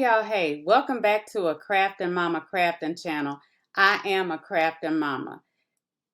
Hey, welcome back to a Craftin' Mama Craftin' channel. I am a Craftin' Mama.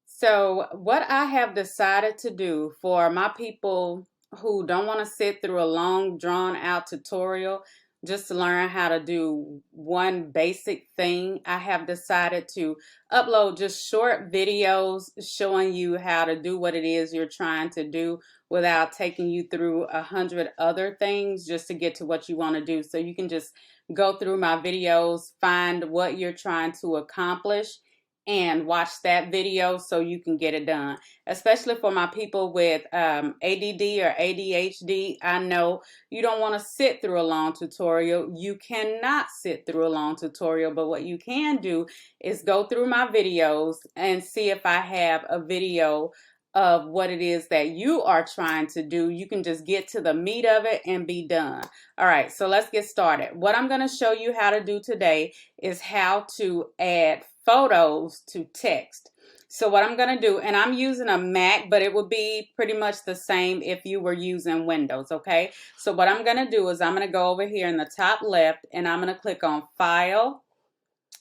So what I have decided to do for my people who don't want to sit through a long drawn out tutorial just to learn how to do one basic thing, I have decided to upload just short videos showing you how to do what it is you're trying to do without taking you through 100 other things just to get to what you want to do. So you can just go through my videos, find what you're trying to accomplish, and watch that video so you can get it done. Especially for my people with ADD or ADHD, I know you don't want to sit through a long tutorial. You cannot sit through a long tutorial, but what you can do is go through my videos and see if I have a video of what it is that you are trying to do. You can just get to the meat of it and be done. All right, so let's get started. What I'm going to show you how to do today is how to add photos to text. So what I'm going to do, and I'm using a Mac, but it would be pretty much the same if you were using Windows, okay? So what I'm going to do is I'm going to go over here in the top left, and I'm going to click on File,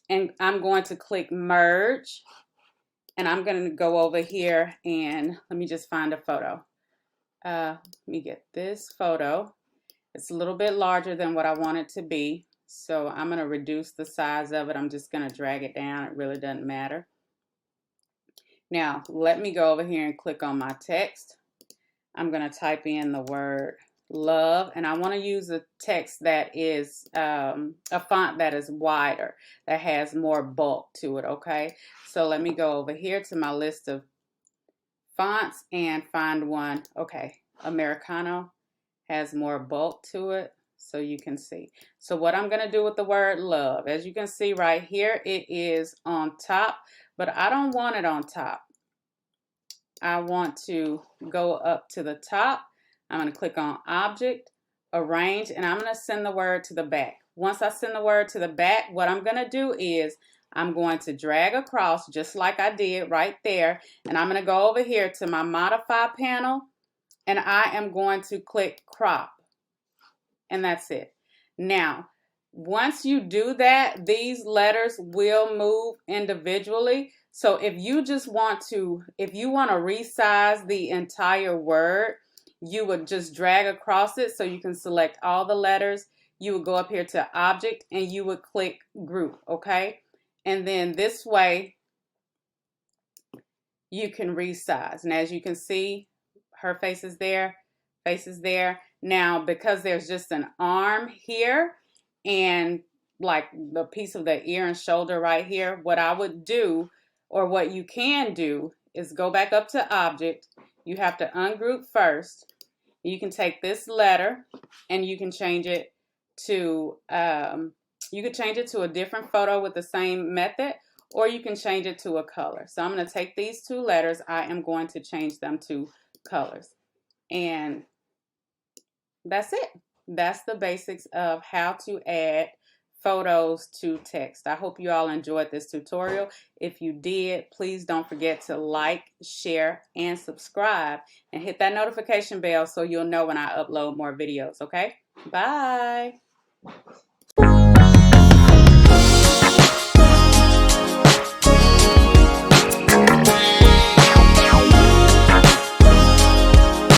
and I'm going to click Merge, and I'm going to go over here, and let me just find a photo. Let me get this photo. It's a little bit larger than what I want it to be. So I'm going to reduce the size of it. I'm just going to drag it down. It really doesn't matter. Now, let me go over here and click on my text. I'm going to type in the word love, and I want to use a text that is a font that is wider, that has more bulk to it, okay? So let me go over here to my list of fonts and find one. Okay, Americano has more bulk to it, so you can see. So what I'm going to do with the word love, as you can see right here, it is on top, but I don't want it on top. I want to go up to the top. I'm going to click on Object, Arrange, and I'm going to send the word to the back. Once I send the word to the back, what I'm going to do is I'm going to drag across just like I did right there, and I'm going to go over here to my Modify panel, and I am going to click Crop. And that's it. Now, once you do that, these letters will move individually. So if you want to resize the entire word, you would just drag across it so you can select all the letters. You would go up here to Object and you would click Group, okay? And then this way, you can resize. And as you can see, her face is there, face is there. Now, because there's just an arm here and like the piece of the ear and shoulder right here, what I would do, or what you can do, is go back up to Object. You have to ungroup first. You can take this letter and you can change it to, a different photo with the same method, or you can change it to a color. So I'm going to take these two letters. I am going to change them to colors. And that's it. That's the basics of how to add photos to text. I hope you all enjoyed this tutorial. If you did, please don't forget to like, share, and subscribe, and hit that notification bell so you'll know when I upload more videos, okay? Bye.